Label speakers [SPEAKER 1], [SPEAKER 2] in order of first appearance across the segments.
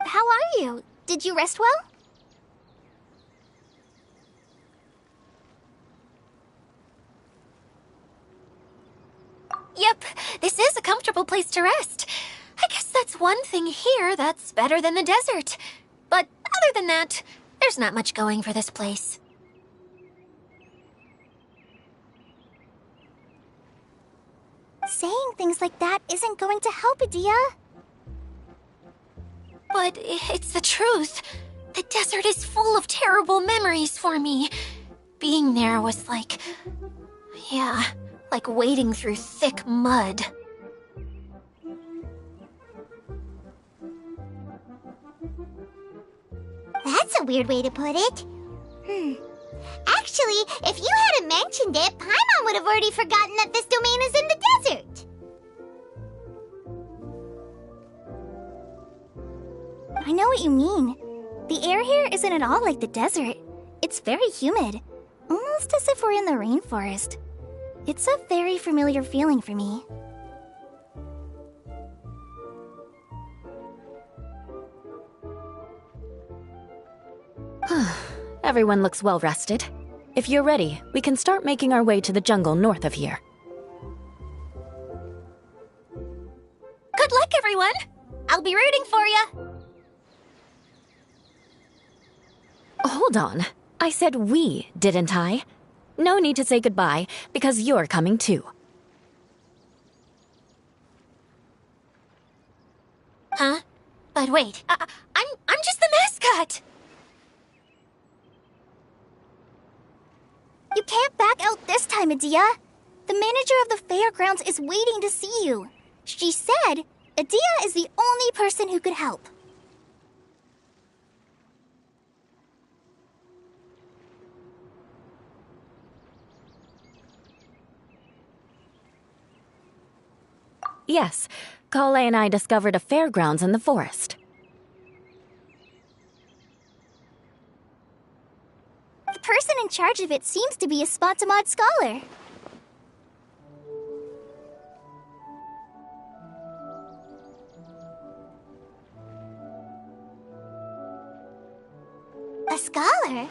[SPEAKER 1] How are you? Did you rest well?
[SPEAKER 2] Yep, this is a comfortable place to rest. I guess that's one thing here that's better than the desert. But other than that, there's not much going for this place.
[SPEAKER 1] Saying things like that isn't going to help, Adia.
[SPEAKER 2] But it's the truth. The desert is full of terrible memories for me. Being there was like... yeah, like wading through thick mud.
[SPEAKER 1] That's a weird way to put it. Actually, if you hadn't mentioned it, Paimon would have already forgotten that this domain is in the desert. I know what you mean. The air here isn't at all like the desert. It's very humid, almost as if we're in the rainforest. It's a very familiar feeling for me.
[SPEAKER 3] Everyone looks well rested. If you're ready, we can start making our way to the jungle north of here.
[SPEAKER 2] Good luck, everyone! I'll be rooting for you!
[SPEAKER 3] Hold on. I said we, didn't I? No need to say goodbye, because you're coming too.
[SPEAKER 2] Huh? But wait, I'm just the mascot!
[SPEAKER 1] You can't back out this time, Adia. The manager of the fairgrounds is waiting to see you. She said Adia is the only person who could help.
[SPEAKER 3] Yes, Kale and I discovered a fairgrounds in the forest.
[SPEAKER 1] The person in charge of it seems to be a Spotamod scholar. A scholar?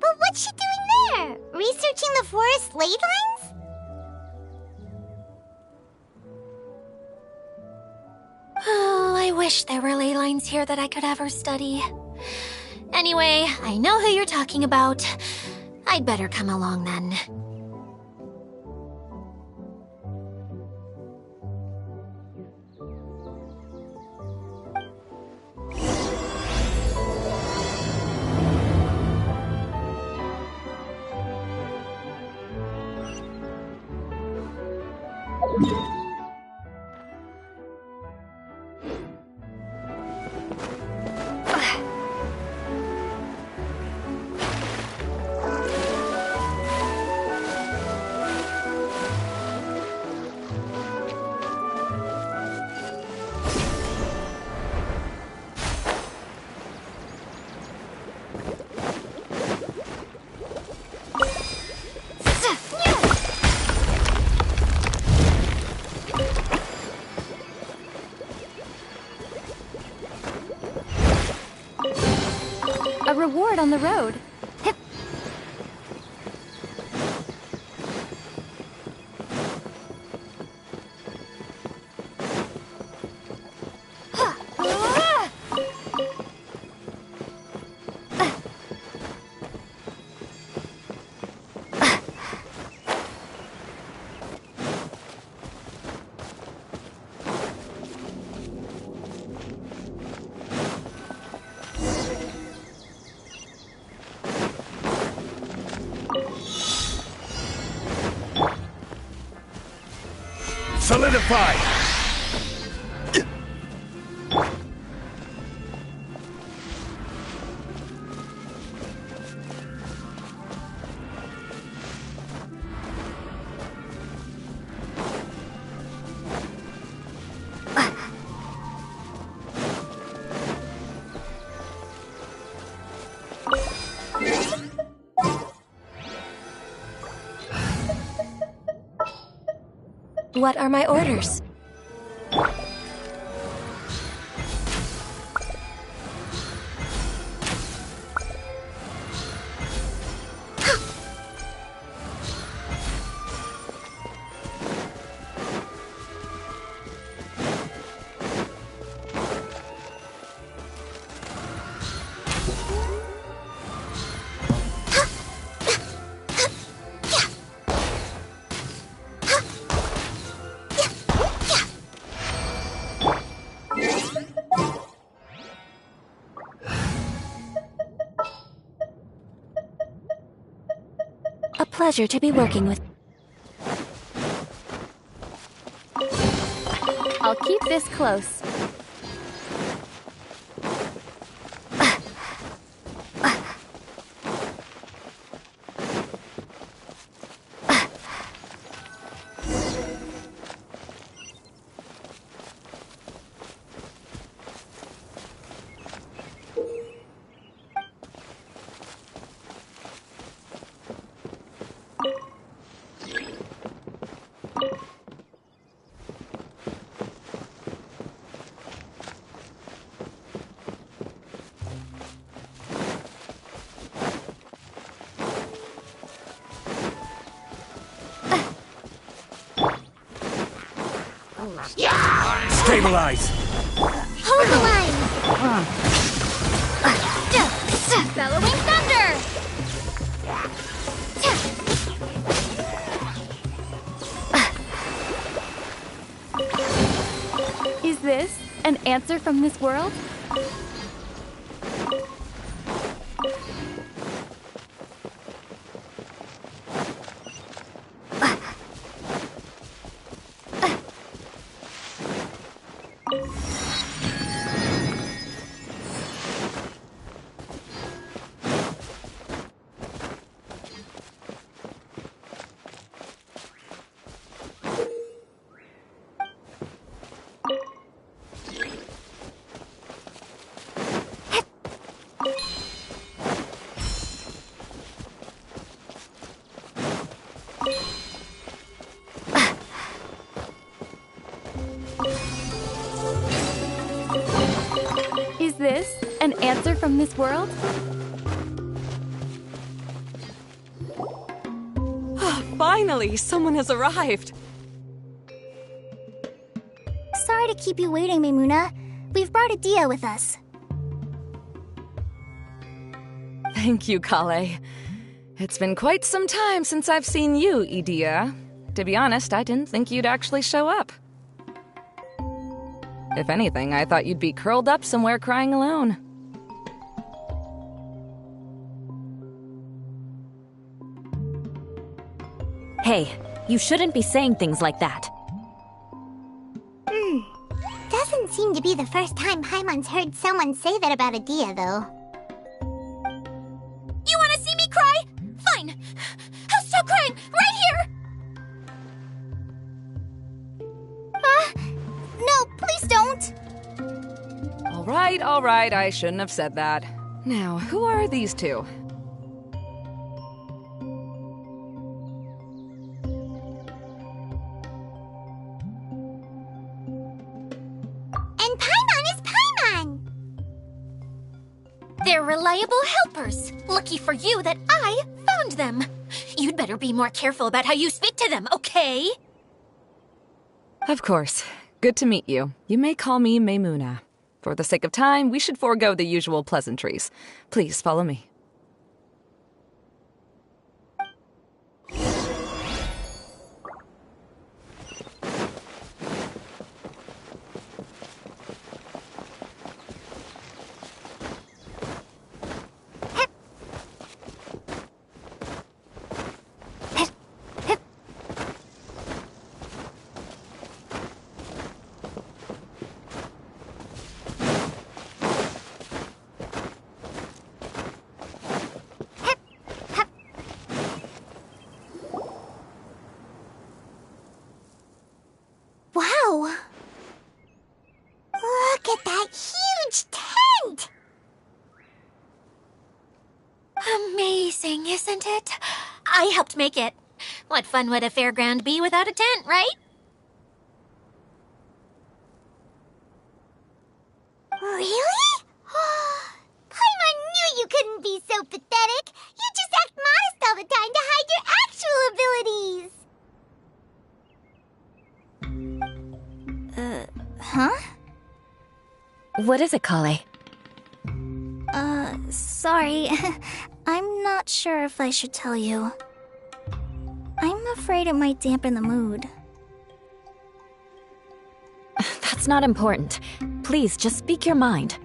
[SPEAKER 1] But what's she doing there? Researching the forest ley lines?
[SPEAKER 2] Oh, I wish there were ley lines here that I could ever study. Anyway, I know who you're talking about. I'd better come along then.
[SPEAKER 3] down the road. Hip.
[SPEAKER 4] Solidify!
[SPEAKER 2] What are my orders? A pleasure to be working with.
[SPEAKER 3] I'll keep this close.
[SPEAKER 4] Stabilize!
[SPEAKER 1] Hold the line! Bellowing thunder!
[SPEAKER 3] Is this an answer from this world? Is this an answer from this world?
[SPEAKER 5] Finally, someone has arrived.
[SPEAKER 1] Sorry to keep you waiting, Maimuna. We've brought Adia with us.
[SPEAKER 5] Thank you, Kale. It's been quite some time since I've seen you, Idia. To be honest, I didn't think you'd actually show up. If anything, I thought you'd be curled up somewhere crying alone.
[SPEAKER 3] Hey, you shouldn't be saying things like that.
[SPEAKER 1] Doesn't seem to be the first time Paimon's heard someone say that about Adia, though.
[SPEAKER 2] You want to see me cry? Fine. I'll stop crying right here.
[SPEAKER 1] No, please don't!
[SPEAKER 5] All right, I shouldn't have said that. Now, who are these two?
[SPEAKER 1] And Paimon is Paimon!
[SPEAKER 2] They're reliable helpers. Lucky for you that I found them. You'd better be more careful about how you speak to them, okay?
[SPEAKER 5] Of course. Good to meet you. You may call me Maymuna. For the sake of time, we should forego the usual pleasantries. Please follow me.
[SPEAKER 1] Wow!
[SPEAKER 4] Look at that huge tent!
[SPEAKER 2] Amazing, isn't it? I helped make it. What fun would a fairground be without a tent, right?
[SPEAKER 4] Really? Paimon knew you couldn't be so pathetic. You just act modest all the time to hide your actual abilities.
[SPEAKER 1] Huh?
[SPEAKER 3] What is it, Kale?
[SPEAKER 1] Sorry. I'm not sure if I should tell you. I'm afraid it might dampen the mood.
[SPEAKER 3] That's not important. Please, just speak your mind.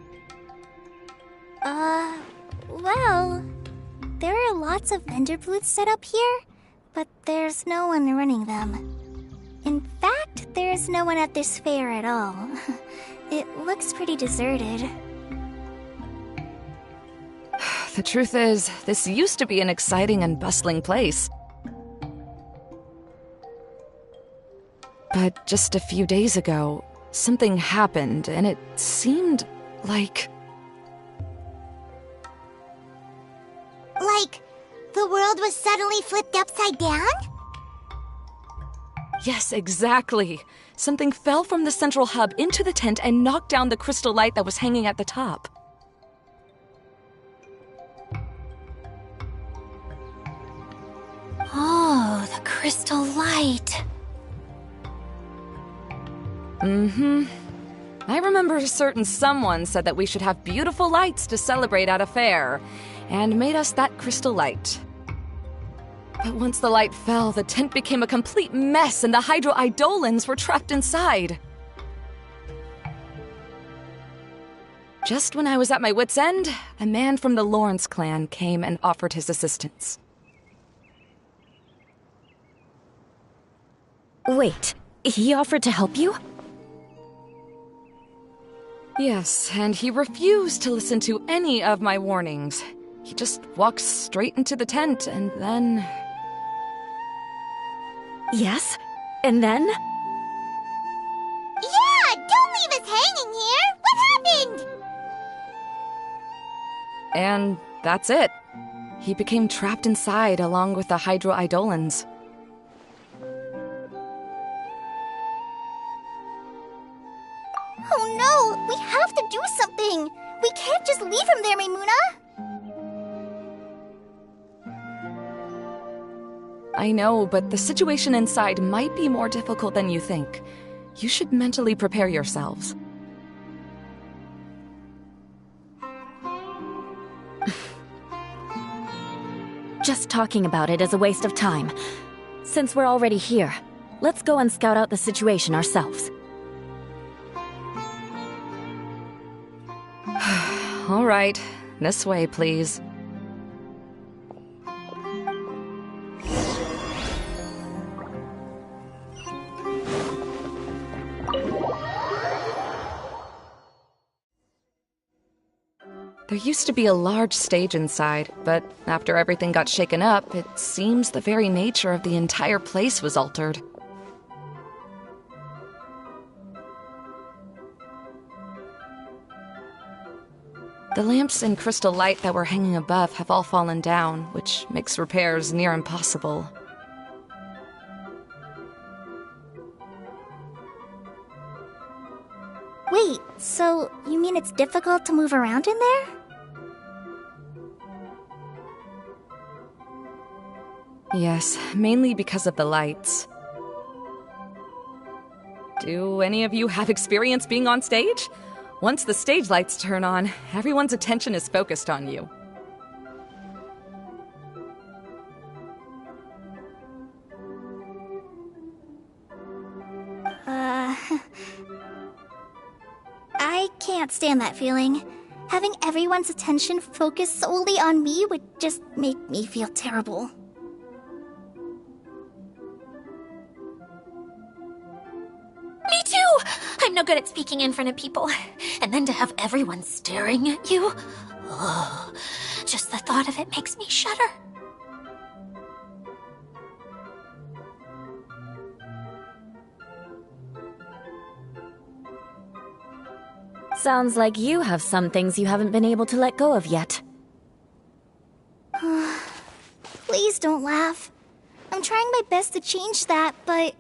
[SPEAKER 1] Well, there are lots of vendor booths set up here, but there's no one running them. In fact, there's no one at this fair at all. It looks pretty deserted.
[SPEAKER 5] The truth is, this used to be an exciting and bustling place. But just a few days ago, something happened, and it seemed like...
[SPEAKER 4] Like, the world was suddenly flipped upside down?
[SPEAKER 5] Yes, exactly. Something fell from the central hub into the tent and knocked down the crystal light that was hanging at the top.
[SPEAKER 2] Oh, the crystal light.
[SPEAKER 5] Mm-hmm. I remember a certain someone said that we should have beautiful lights to celebrate at a fair, and made us that crystal light. But once the light fell, the tent became a complete mess and the Hydro-Eidolons were trapped inside. Just when I was at my wit's end, a man from the Lawrence clan came and offered his assistance.
[SPEAKER 3] Wait, he offered to help you?
[SPEAKER 5] Yes, and he refused to listen to any of my warnings. He just walked straight into the tent, and then...
[SPEAKER 3] Yes? And then?
[SPEAKER 4] Yeah, don't leave us hanging here! What happened?
[SPEAKER 5] And that's it. He became trapped inside along with the Hydro-Eidolons.
[SPEAKER 1] Oh no! We have to do something! We can't just leave him there, Maymuna!
[SPEAKER 5] I know, but the situation inside might be more difficult than you think. You should mentally prepare yourselves.
[SPEAKER 3] Just talking about it is a waste of time. Since we're already here, let's go and scout out the situation ourselves.
[SPEAKER 5] All right, this way, please. There used to be a large stage inside, but after everything got shaken up, it seems the very nature of the entire place was altered. The lamps and crystal light that were hanging above have all fallen down, which makes repairs near impossible.
[SPEAKER 1] Wait, so you mean it's difficult to move around in there?
[SPEAKER 5] Yes, mainly because of the lights. Do any of you have experience being on stage? Once the stage lights turn on, everyone's attention is focused on you.
[SPEAKER 1] I can't stand that feeling. Having everyone's attention focused solely on me would just make me feel terrible.
[SPEAKER 2] Me too! I'm no good at speaking in front of people. And then to have everyone staring at you? Oh, just the thought of it makes me shudder.
[SPEAKER 3] Sounds like you have some things you haven't been able to let go of yet.
[SPEAKER 1] Please don't laugh. I'm trying my best to change that, but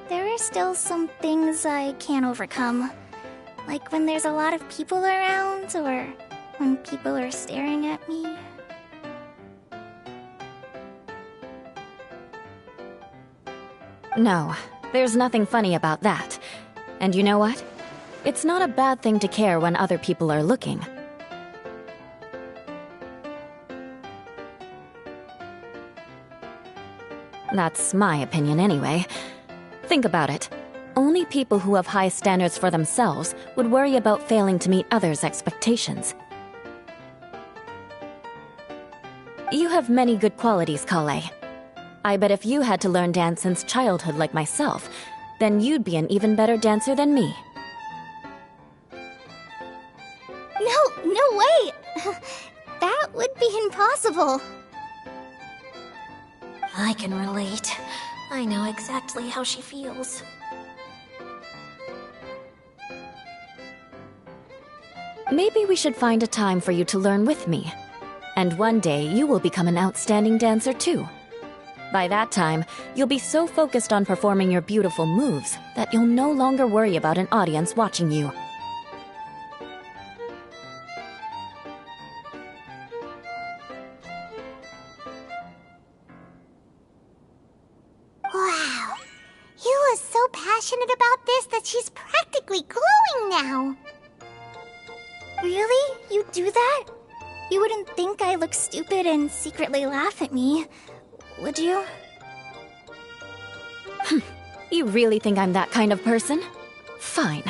[SPEAKER 1] there are still some things I can't overcome. Like when there's a lot of people around, or when people are staring at me.
[SPEAKER 3] No, there's nothing funny about that. And you know what? It's not a bad thing to care when other people are looking. That's my opinion anyway. Think about it. Only people who have high standards for themselves would worry about failing to meet others' expectations. You have many good qualities, Kale. I bet if you had to learn dance since childhood like myself, then you'd be an even better dancer than me.
[SPEAKER 1] No way! That would be impossible.
[SPEAKER 2] I can relate. I know exactly how she feels.
[SPEAKER 3] Maybe we should find a time for you to learn with me. And one day, you will become an outstanding dancer too. By that time, you'll be so focused on performing your beautiful moves that you'll no longer worry about an audience watching you.
[SPEAKER 4] Wow. You are so passionate about this that she's practically glowing now.
[SPEAKER 1] Really? You do that? You wouldn't think I look stupid and secretly laugh at me, would you?
[SPEAKER 3] You really think I'm that kind of person? Fine.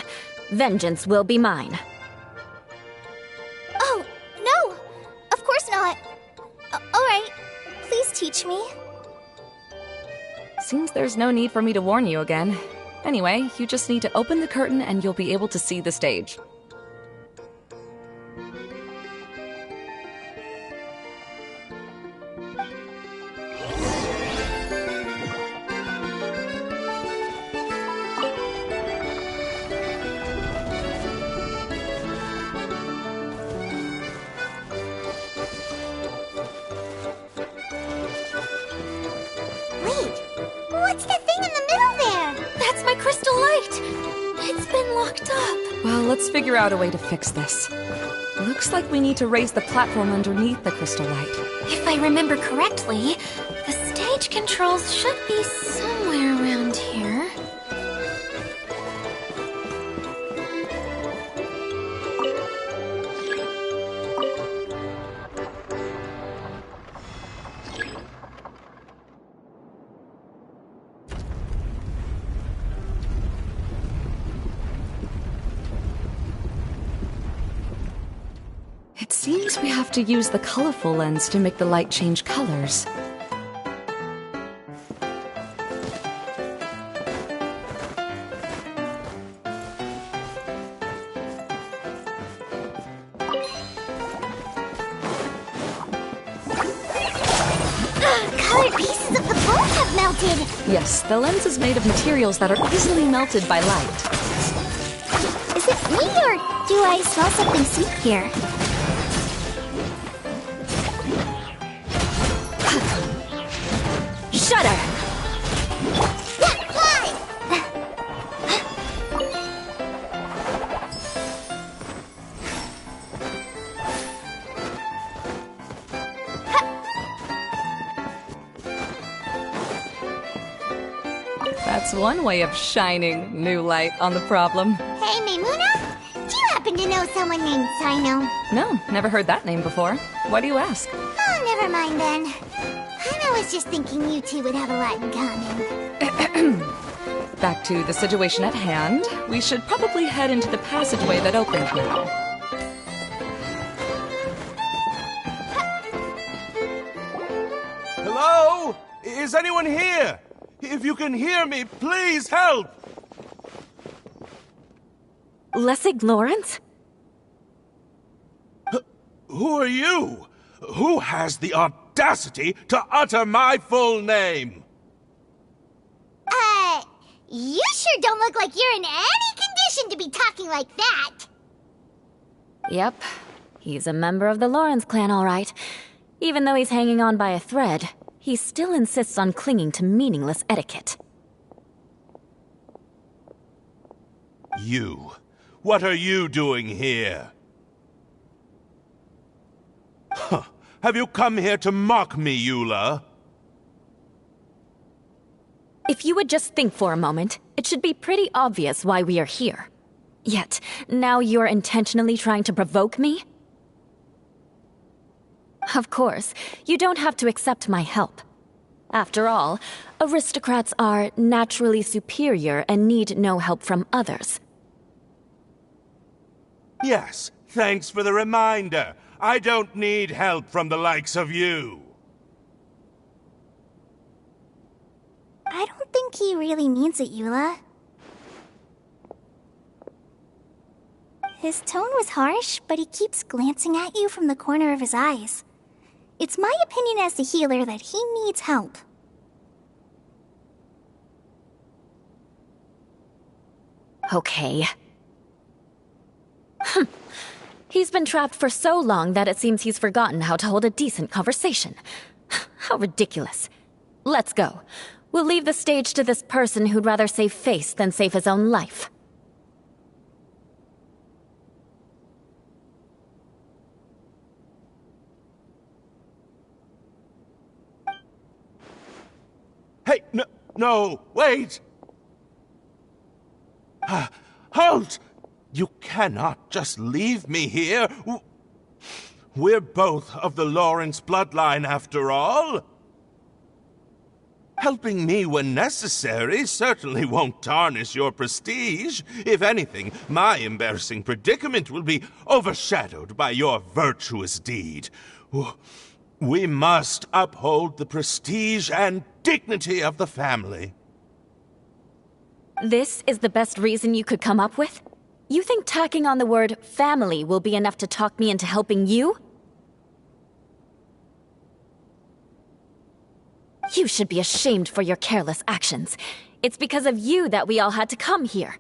[SPEAKER 3] Vengeance will be mine.
[SPEAKER 1] Oh, no! Of course not. Alright, please teach me.
[SPEAKER 5] Seems there's no need for me to warn you again. Anyway, you just need to open the curtain and you'll be able to see the stage.
[SPEAKER 4] What's that thing in the middle there?
[SPEAKER 2] That's my crystal light! It's been locked up.
[SPEAKER 5] Well, let's figure out a way to fix this. Looks like we need to raise the platform underneath the crystal light.
[SPEAKER 2] If I remember correctly, the stage controls should be somewhere around here.
[SPEAKER 5] It seems we have to use the colorful lens to make the light change colors.
[SPEAKER 4] Colored pieces of the boat have melted.
[SPEAKER 5] Yes, the lens is made of materials that are easily melted by light.
[SPEAKER 1] Is it me, or do I smell something sweet here?
[SPEAKER 3] Shudder!
[SPEAKER 4] Yeah, fly!
[SPEAKER 5] That's one way of shining new light on the problem.
[SPEAKER 4] Hey, Maimuna, do you happen to know someone named Sino?
[SPEAKER 5] No, never heard that name before. Why do you ask?
[SPEAKER 4] Oh, never mind then. I was just thinking you two would have a lot in common.
[SPEAKER 5] Back to the situation at hand. We should probably head into the passageway that opened now.
[SPEAKER 6] Hello? Is anyone here? If you can hear me, please help!
[SPEAKER 3] Lessig Lawrence?
[SPEAKER 6] Who are you? Who has the audacity to utter my full name?
[SPEAKER 4] You sure don't look like you're in any condition to be talking like that.
[SPEAKER 3] Yep. He's a member of the Lawrence clan, all right. Even though he's hanging on by a thread, he still insists on clinging to meaningless etiquette.
[SPEAKER 6] You. What are you doing here? Huh. Have you come here to mock me, Eula?
[SPEAKER 3] If you would just think for a moment, it should be pretty obvious why we are here. Yet, now you're intentionally trying to provoke me? Of course, you don't have to accept my help. After all, aristocrats are naturally superior and need no help from others.
[SPEAKER 6] Yes, thanks for the reminder. I don't need help from the likes of you.
[SPEAKER 1] I don't think he really means it, Eula. His tone was harsh, but he keeps glancing at you from the corner of his eyes. It's my opinion as the healer that he needs help.
[SPEAKER 3] Okay. He's been trapped for so long that it seems he's forgotten how to hold a decent conversation. How ridiculous. Let's go. We'll leave the stage to this person who'd rather save face than save his own life.
[SPEAKER 6] Hey, no, wait! Halt! You cannot just leave me here. We're both of the Lawrence bloodline, after all. Helping me when necessary certainly won't tarnish your prestige. If anything, my embarrassing predicament will be overshadowed by your virtuous deed. We must uphold the prestige and dignity of the family.
[SPEAKER 3] This is the best reason you could come up with? You think tacking on the word family will be enough to talk me into helping you? You should be ashamed for your careless actions. It's because of you that we all had to come here.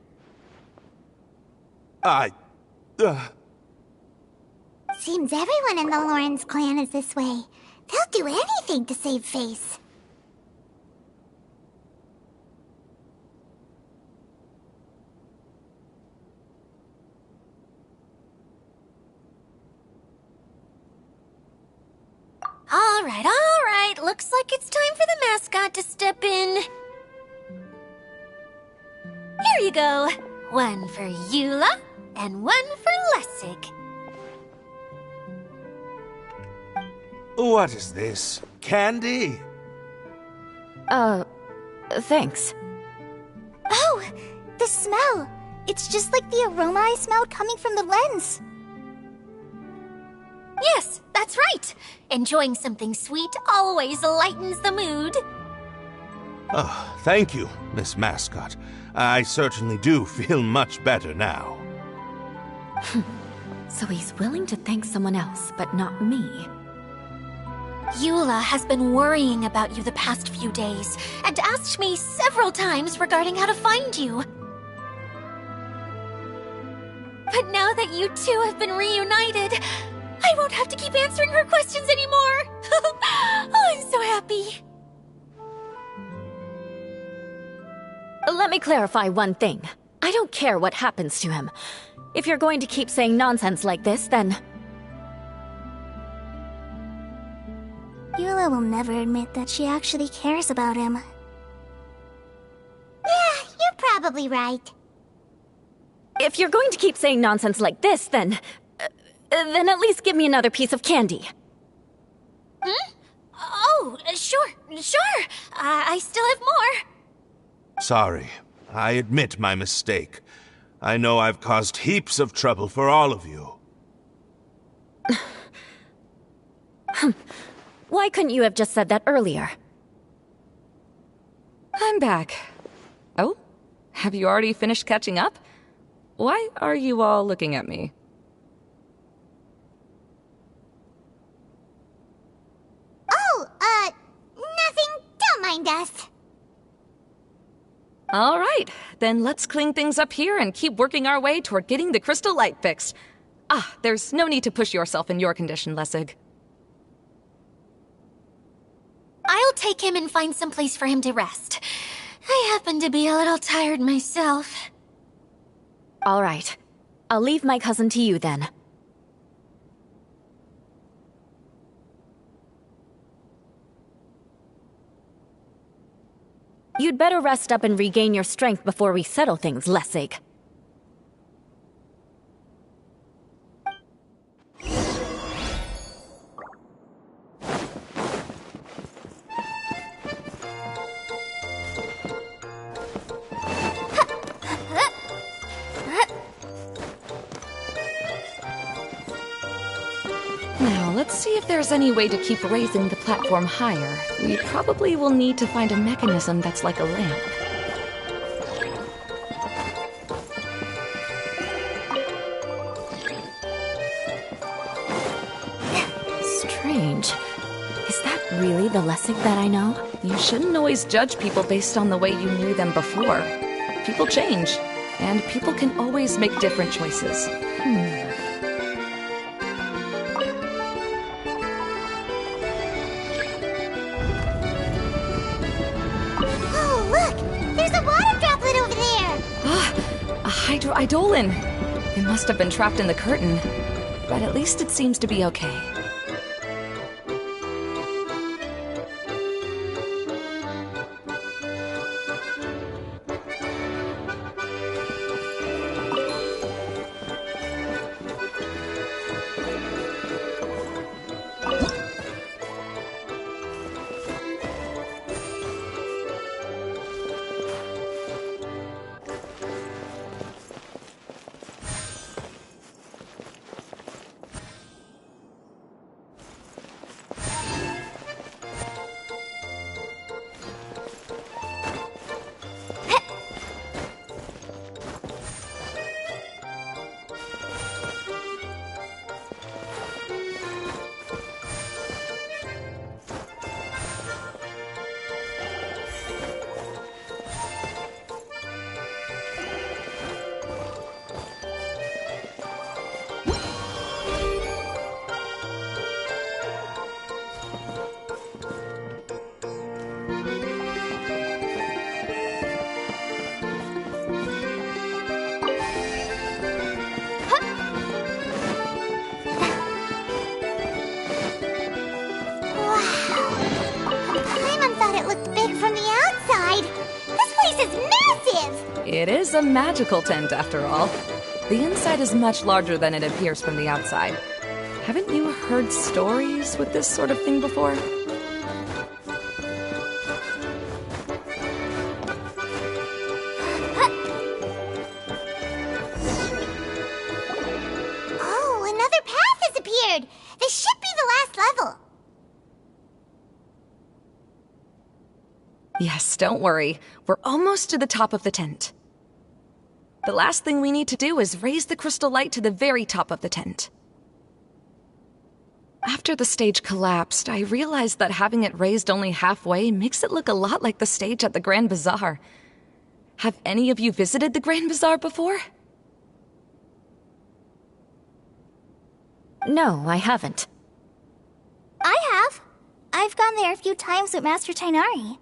[SPEAKER 4] Seems everyone in the Lawrence clan is this way. They'll do anything to save face.
[SPEAKER 2] All right. Looks like it's time for the mascot to step in. Here you go. One for Eula, and one for Lessig.
[SPEAKER 6] What is this? Candy?
[SPEAKER 3] Thanks.
[SPEAKER 1] Oh, the smell! It's just like the aroma I smelled coming from the lens.
[SPEAKER 2] Yes, that's right. Enjoying something sweet always lightens the mood.
[SPEAKER 6] Oh, thank you, Miss Mascot. I certainly do feel much better now.
[SPEAKER 3] So he's willing to thank someone else, but not me.
[SPEAKER 2] Eula has been worrying about you the past few days, and asked me several times regarding how to find you. But now that you two have been reunited, I won't have to keep answering her questions anymore! Oh, I'm so happy!
[SPEAKER 3] Let me clarify one thing. I don't care what happens to him. If you're going to keep saying nonsense like this, then...
[SPEAKER 1] Eula will never admit that she actually cares about him.
[SPEAKER 4] probably right.
[SPEAKER 3] If you're going to keep saying nonsense like this, then at least give me another piece of candy.
[SPEAKER 2] Hmm? Oh, sure. I still have more.
[SPEAKER 6] Sorry. I admit my mistake. I know I've caused heaps of trouble for all of you.
[SPEAKER 3] Why couldn't you have just said that earlier?
[SPEAKER 5] I'm back. Oh? Have you already finished catching up? Why are you all looking at me?
[SPEAKER 4] Oh, nothing. Don't mind us.
[SPEAKER 5] All right, then let's clean things up here and keep working our way toward getting the crystal light fixed. Ah, there's no need to push yourself in your condition, Lessig.
[SPEAKER 2] I'll take him and find some place for him to rest. I happen to be a little tired myself.
[SPEAKER 3] All right. I'll leave my cousin to you then. You'd better rest up and regain your strength before we settle things, Lessig.
[SPEAKER 5] Now, let's see if there's any way to keep raising the platform higher. We probably will need to find a mechanism that's like a lamp.
[SPEAKER 3] Strange. Is that really the Lessig that I know?
[SPEAKER 5] You shouldn't always judge people based on the way you knew them before. People change, and people can always make different choices.
[SPEAKER 4] Oh, look! There's a water droplet over there!
[SPEAKER 5] Ah, a hydroidolin! It must have been trapped in the curtain, but at least it seems to be okay. It is a magical tent, after all. The inside is much larger than it appears from the outside. Haven't you heard stories with this sort of thing before?
[SPEAKER 4] Oh, another path has appeared! This should be the last level!
[SPEAKER 5] Yes, don't worry. We're almost to the top of the tent. The last thing we need to do is raise the crystal light to the very top of the tent. After the stage collapsed, I realized that having it raised only halfway makes it look a lot like the stage at the Grand Bazaar. Have any of you visited the Grand Bazaar before?
[SPEAKER 3] No, I haven't.
[SPEAKER 1] I have. I've gone there a few times with Master Tainari.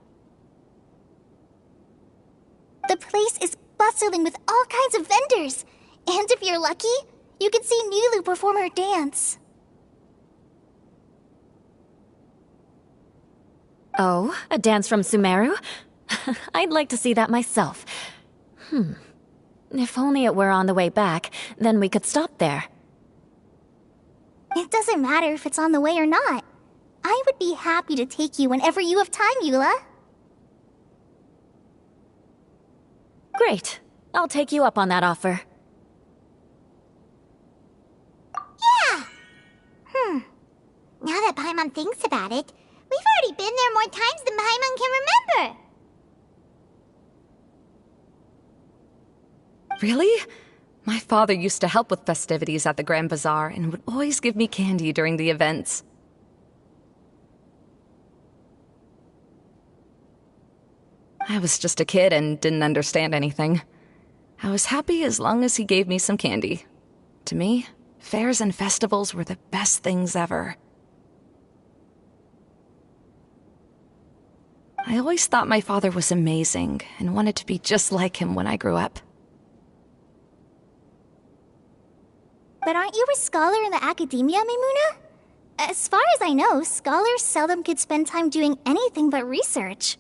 [SPEAKER 1] The place is bustling with all kinds of vendors. And if you're lucky, you can see Nulu perform her dance.
[SPEAKER 3] Oh, a dance from Sumeru? I'd like to see that myself. If only it were on the way back, then we could stop there.
[SPEAKER 1] It doesn't matter if it's on the way or not. I would be happy to take you whenever you have time, Eula.
[SPEAKER 3] Great. I'll take you up on that offer.
[SPEAKER 4] Yeah! Now that Paimon thinks about it, we've already been there more times than Paimon can remember.
[SPEAKER 5] Really? My father used to help with festivities at the Grand Bazaar and would always give me candy during the events. I was just a kid and didn't understand anything. I was happy as long as he gave me some candy. To me, fairs and festivals were the best things ever. I always thought my father was amazing and wanted to be just like him when I grew up.
[SPEAKER 1] But aren't you a scholar in the academia, Maimuna? As far as I know, scholars seldom could spend time doing anything but research.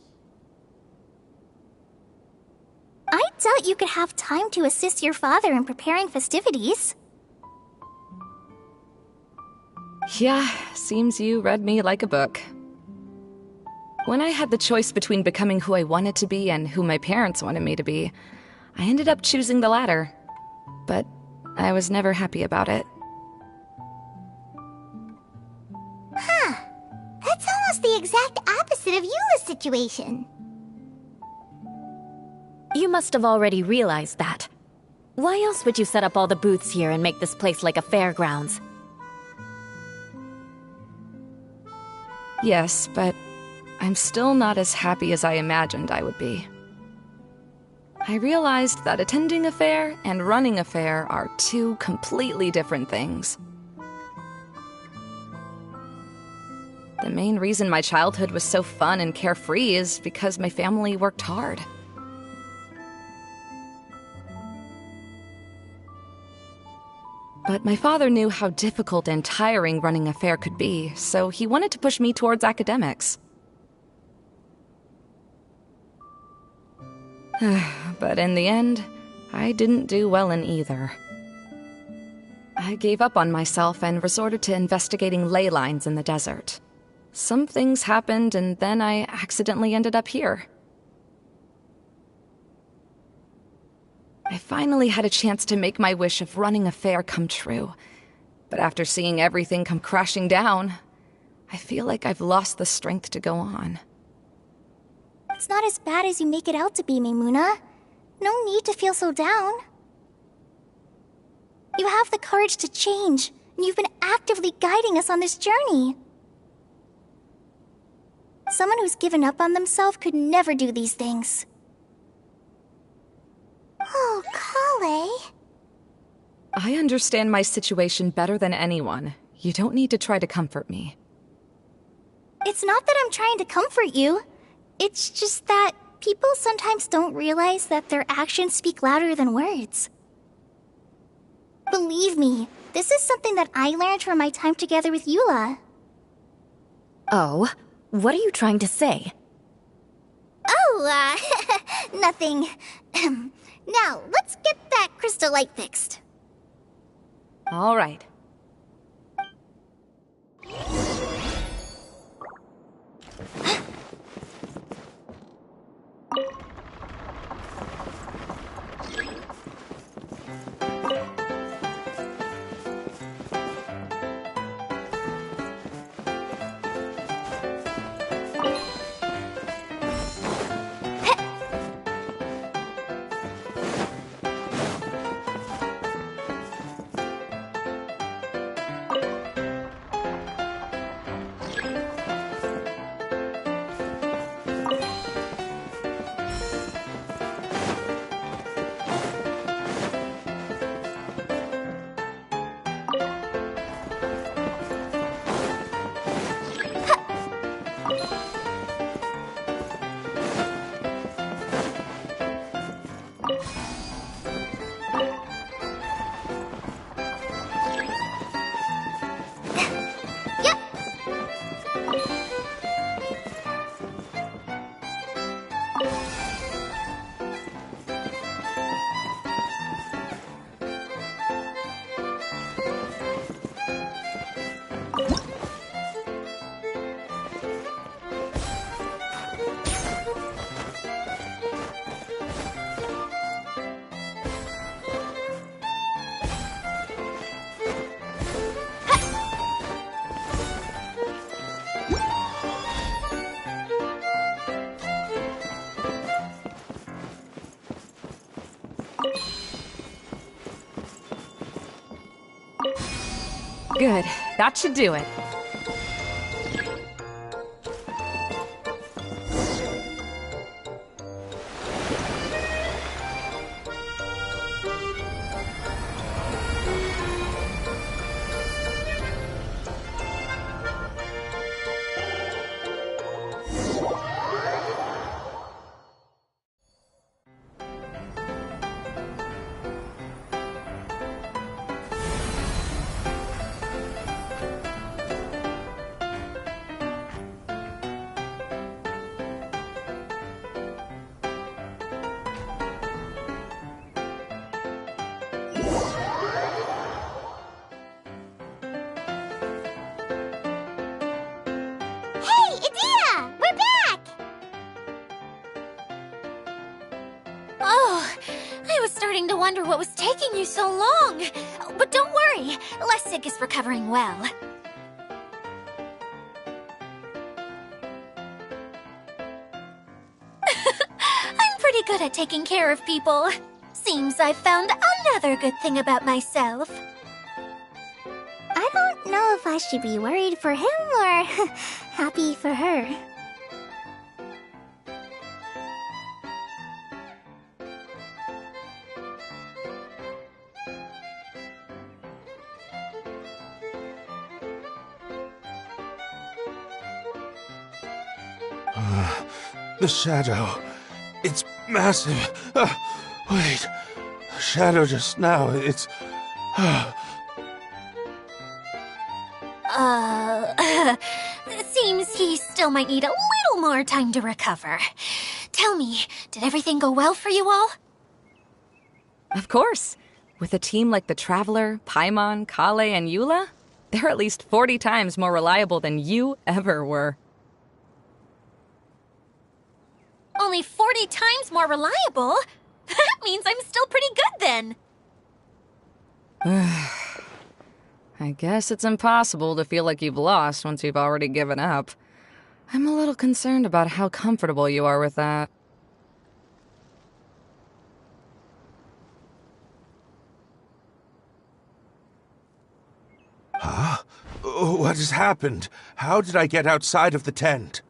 [SPEAKER 1] I doubt you could have time to assist your father in preparing festivities.
[SPEAKER 5] Yeah, seems you read me like a book. When I had the choice between becoming who I wanted to be and who my parents wanted me to be, I ended up choosing the latter. But I was never happy about it.
[SPEAKER 4] That's almost the exact opposite of Eula's situation.
[SPEAKER 3] You must have already realized that. Why else would you set up all the booths here and make this place like a fairgrounds?
[SPEAKER 5] Yes, but I'm still not as happy as I imagined I would be. I realized that attending a fair and running a fair are two completely different things. The main reason my childhood was so fun and carefree is because my family worked hard. But my father knew how difficult and tiring running a fair could be, so he wanted to push me towards academics. But in the end, I didn't do well in either. I gave up on myself and resorted to investigating ley lines in the desert. Some things happened, and then I accidentally ended up here. I finally had a chance to make my wish of running a fair come true. But after seeing everything come crashing down, I feel like I've lost the strength to go on.
[SPEAKER 1] It's not as bad as you make it out to be, Maimuna. No need to feel so down. You have the courage to change, and you've been actively guiding us on this journey. Someone who's given up on themselves could never do these things.
[SPEAKER 4] Oh, Kale.
[SPEAKER 5] I understand my situation better than anyone. You don't need to try to comfort me.
[SPEAKER 1] It's not that I'm trying to comfort you. It's just that people sometimes don't realize that their actions speak louder than words. Believe me, this is something that I learned from my time together with Eula.
[SPEAKER 3] Oh, what are you trying to say?
[SPEAKER 1] Oh, nothing. Now, let's get that crystal light fixed.
[SPEAKER 5] All right. Good. That should do it.
[SPEAKER 4] Hey, Adina! We're back!
[SPEAKER 2] Oh, I was starting to wonder what was taking you so long. But don't worry, Lessig is recovering well. I'm pretty good at taking care of people. Seems I've found another good thing about myself.
[SPEAKER 1] I don't know if I should be worried for him or happy for her.
[SPEAKER 6] The shadow. It's massive. Wait. The shadow just now. It's...
[SPEAKER 2] It seems he still might need a little more time to recover. Tell me, did everything go well for you all?
[SPEAKER 5] Of course. With a team like the Traveler, Paimon, Kale, and Eula, they're at least 40 times more reliable than you ever were.
[SPEAKER 2] Only 40 times more reliable? That means I'm still pretty good then.
[SPEAKER 5] I guess it's impossible to feel like you've lost once you've already given up. I'm a little concerned about how comfortable you are with that.
[SPEAKER 6] Huh? What has happened? How did I get outside of the tent?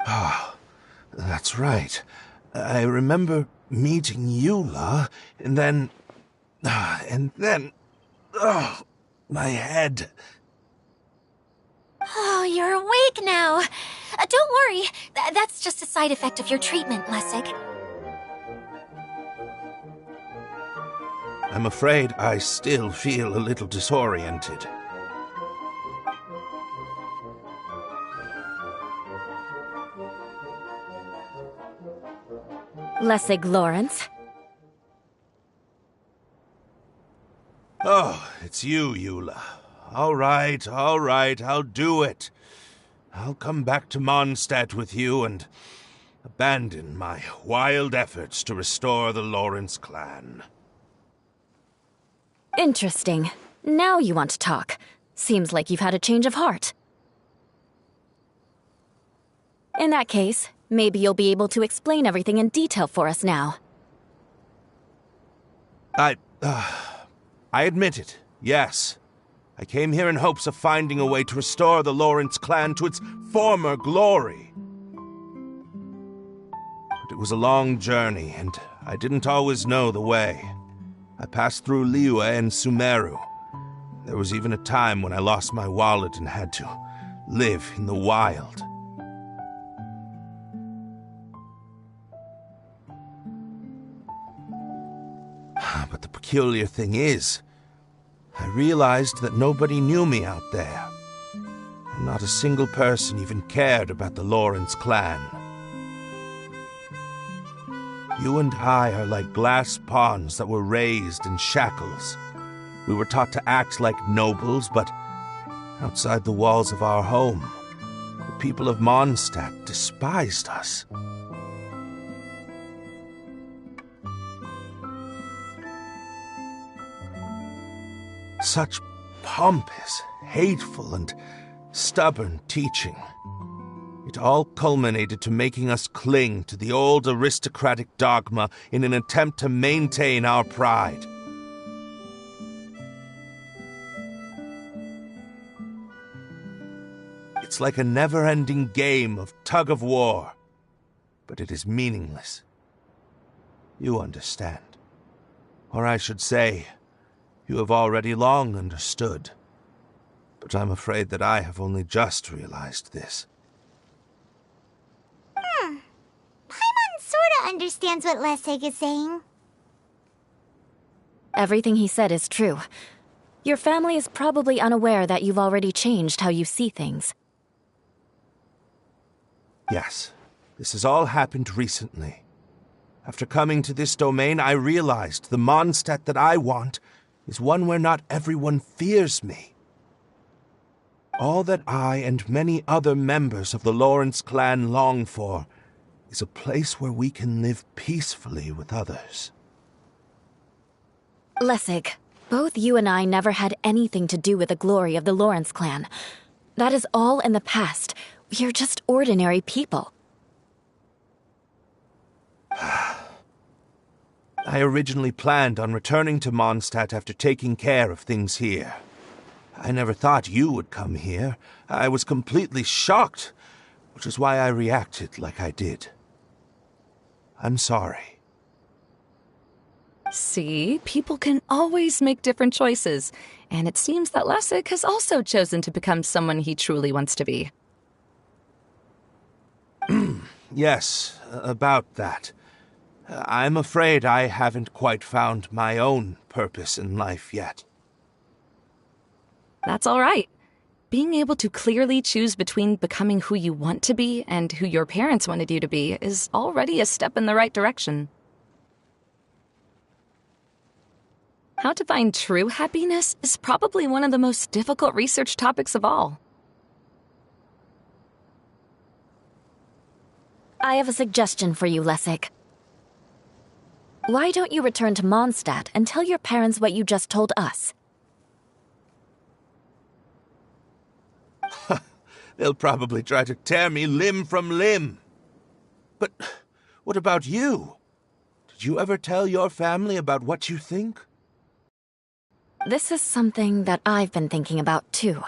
[SPEAKER 6] Ah, that's right. I remember meeting Eula, and then... Oh, my head.
[SPEAKER 2] Oh, you're awake now. Don't worry, that's just a side effect of your treatment, Lessig.
[SPEAKER 6] I'm afraid I still feel a little disoriented.
[SPEAKER 3] Lessig Lawrence.
[SPEAKER 6] Oh, it's you, Eula. All right, I'll do it. I'll come back to Mondstadt with you and abandon my wild efforts to restore the Lawrence clan.
[SPEAKER 3] Interesting. Now you want to talk. Seems like you've had a change of heart. In that case, maybe you'll be able to explain everything in detail for us now.
[SPEAKER 6] I admit it, yes. I came here in hopes of finding a way to restore the Lawrence clan to its former glory. But it was a long journey, and I didn't always know the way. I passed through Liyue and Sumeru. There was even a time when I lost my wallet and had to live in the wild. But the peculiar thing is, I realized that nobody knew me out there. Not a single person even cared about the Lawrence clan. You and I are like glass pawns that were raised in shackles. We were taught to act like nobles, but outside the walls of our home, the people of Mondstadt despised us. Such pompous, hateful, and stubborn teaching. It all culminated to making us cling to the old aristocratic dogma in an attempt to maintain our pride. looks like a never-ending game of tug-of-war, but it is meaningless. You understand. Or I should say, you have already long understood. But I'm afraid that I have only just realized this.
[SPEAKER 4] Paimon sorta understands what Lessig is saying.
[SPEAKER 3] Everything he said is true. Your family is probably unaware that you've already changed how you see things.
[SPEAKER 6] Yes, this has all happened recently. After coming to this domain, I realized the Mondstadt that I want is one where not everyone fears me. All that I and many other members of the Lawrence clan long for is a place where we can live peacefully with others.
[SPEAKER 3] Lessig, both you and I never had anything to do with the glory of the Lawrence clan. That is all in the past. We are just ordinary people.
[SPEAKER 6] I originally planned on returning to Mondstadt after taking care of things here. I never thought you would come here. I was completely shocked, which is why I reacted like I did. I'm sorry.
[SPEAKER 5] See, people can always make different choices, and it seems that Lessig has also chosen to become someone he truly wants to be.
[SPEAKER 6] Yes, about that. I'm afraid I haven't quite found my own purpose in life yet.
[SPEAKER 5] That's all right. Being able to clearly choose between becoming who you want to be and who your parents wanted you to be is already a step in the right direction. How to find true happiness is probably one of the most difficult research topics of all.
[SPEAKER 3] I have a suggestion for you, Lessig. Why don't you return to Mondstadt and tell your parents what you just told us?
[SPEAKER 6] They'll probably try to tear me limb from limb. But what about you? Did you ever tell your family about what you think?
[SPEAKER 3] This is something that I've been thinking about, too.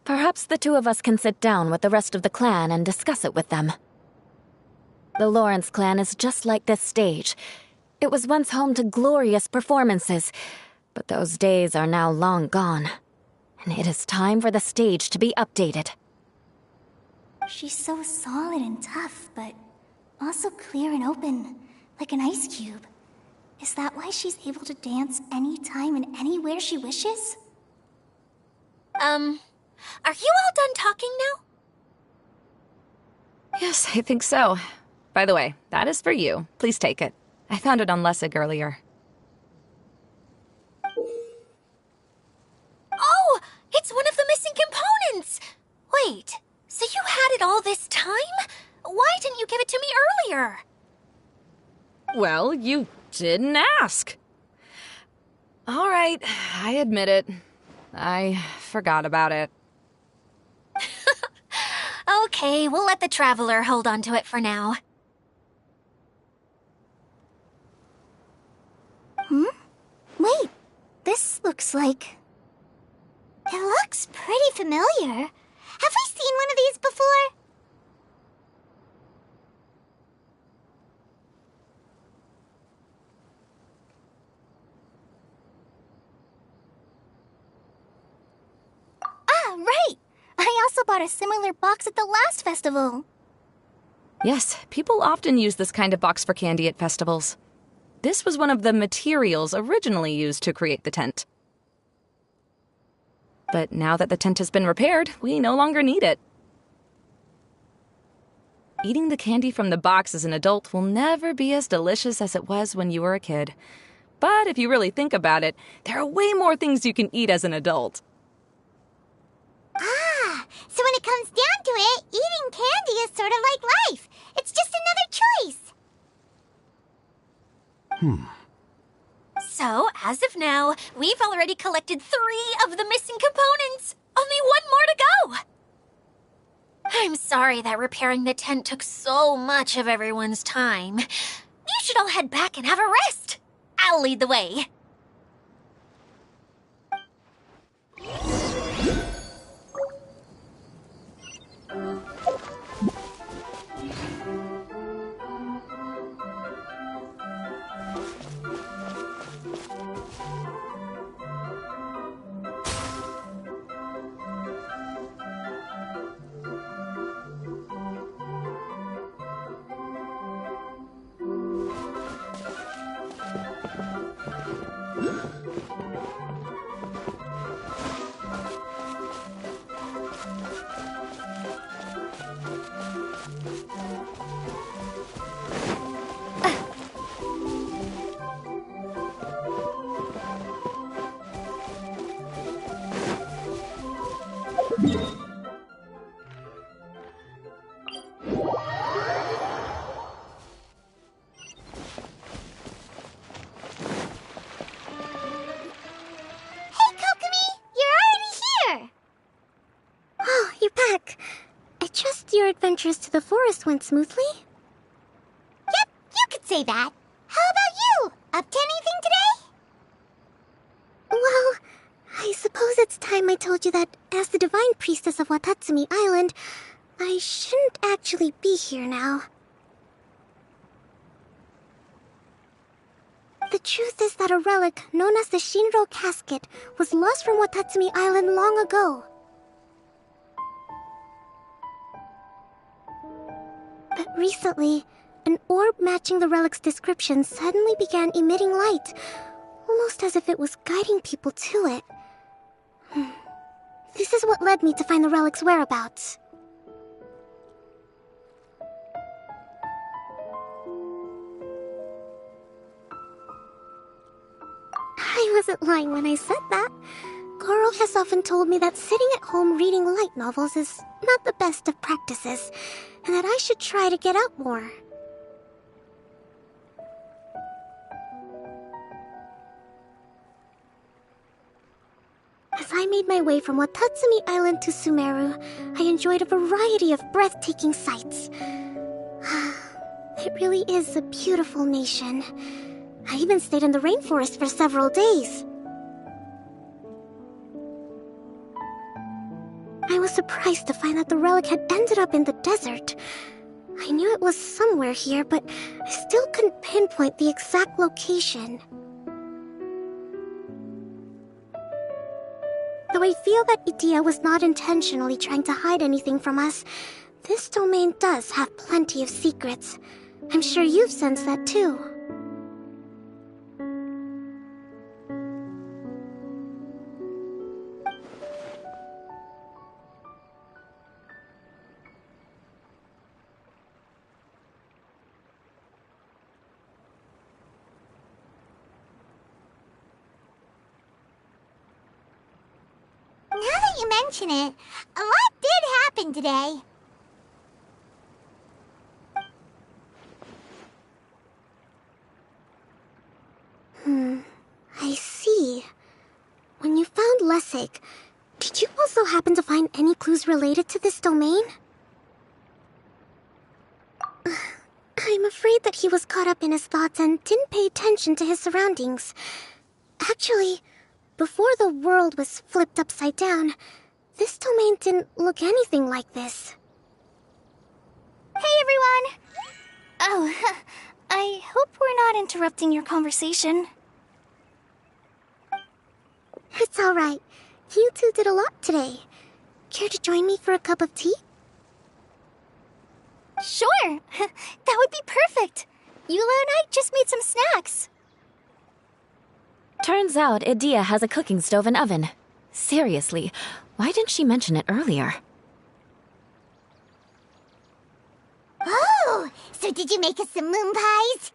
[SPEAKER 3] Perhaps the two of us can sit down with the rest of the clan and discuss it with them. The Lawrence clan is just like this stage. It was once home to glorious performances, but those days are now long gone. And it is time for the stage to be updated.
[SPEAKER 1] She's so solid and tough, but also clear and open, like an ice cube. Is that why she's able to dance anytime and anywhere she wishes?
[SPEAKER 2] Are you all done talking now?
[SPEAKER 5] Yes, I think so. By the way, that is for you. Please take it. I found it on Lessig earlier.
[SPEAKER 2] Oh, it's one of the missing components! Wait, so you had it all this time? Why didn't you give it to me earlier?
[SPEAKER 5] Well, you didn't ask. All right, I admit it. I forgot about it.
[SPEAKER 2] Okay, we'll let the Traveler hold on to it for now.
[SPEAKER 1] Wait, this looks like...
[SPEAKER 4] It looks pretty familiar. Have we seen one of these before?
[SPEAKER 1] Ah, right! I also bought a similar box at the last festival.
[SPEAKER 5] Yes, people often use this kind of box for candy at festivals. This was one of the materials originally used to create the tent. But now that the tent has been repaired, we no longer need it. Eating the candy from the box as an adult will never be as delicious as it was when you were a kid. But if you really think about it, there are way more things you can eat as an adult.
[SPEAKER 4] Ah, so when it comes down to it, eating candy is sort of like life. It's just another choice.
[SPEAKER 2] So, as of now, we've already collected 3 of the missing components. Only 1 more to go. I'm sorry that repairing the tent took so much of everyone's time. You should all head back and have a rest. I'll lead the way.
[SPEAKER 4] adventures to the forest went smoothly? Yep, you could say that. How about you? Up to anything today? Well, I suppose it's time I told you that as the Divine Priestess of Watatsumi Island, I shouldn't actually be here now. The truth is that a relic known as the Shinro Casket was lost from Watatsumi Island long ago. But recently, an orb matching the relic's description suddenly began emitting light, almost as if it was guiding people to it. This is what led me to find the relic's whereabouts. I wasn't lying when I said that. Goro has often told me that sitting at home reading light novels is not the best of practices, and that I should try to get out more. As I made my way from Watatsumi Island to Sumeru, I enjoyed a variety of breathtaking sights. It really is a beautiful nation. I even stayed in the rainforest for several days. I was surprised to find that the relic had ended up in the desert. I knew it was somewhere here, but I still couldn't pinpoint the exact location. Though I feel that Idia was not intentionally trying to hide anything from us, this domain does have plenty of secrets. I'm sure you've sensed that too. Now that you mention it, a lot did happen today. I see. When you found Lessig, did you also happen to find any clues related to this domain? I'm afraid that he was caught up in his thoughts and didn't pay attention to his surroundings. Actually, before the world was flipped upside down, this domain didn't look anything like this.
[SPEAKER 1] Hey, everyone! Oh, I hope we're not interrupting your conversation.
[SPEAKER 4] It's alright. You two did a lot today. Care to join me for a cup of tea?
[SPEAKER 1] Sure! That would be perfect! Eula and I just made some snacks.
[SPEAKER 3] Turns out Idia has a cooking stove and oven. Seriously, why didn't she mention it earlier?
[SPEAKER 4] Oh, so did you make us some moon pies?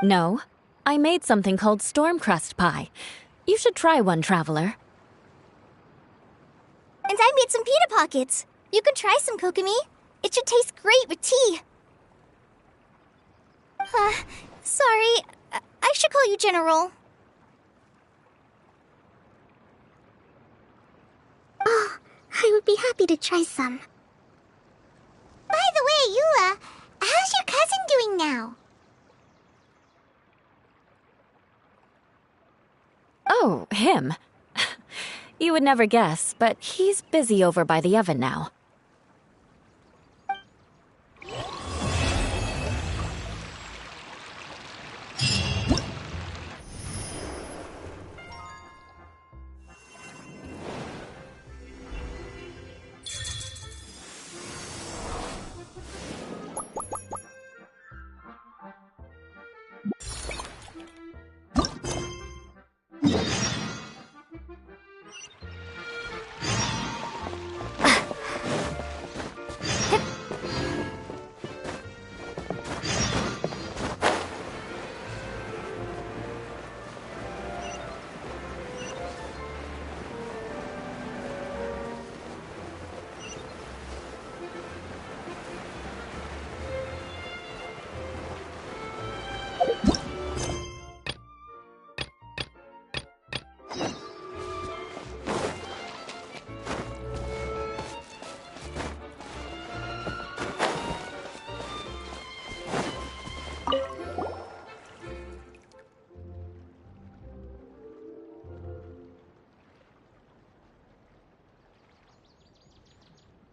[SPEAKER 3] No, I made something called storm crust pie. You should try one, traveler.
[SPEAKER 1] And I made some pita pockets. You can try some, Kokomi. It should taste great with tea. Sorry. I should call you General.
[SPEAKER 4] Oh, I would be happy to try some. By the way, Eula, how's your cousin doing now?
[SPEAKER 3] Oh, him. You would never guess, but he's busy over by the oven now.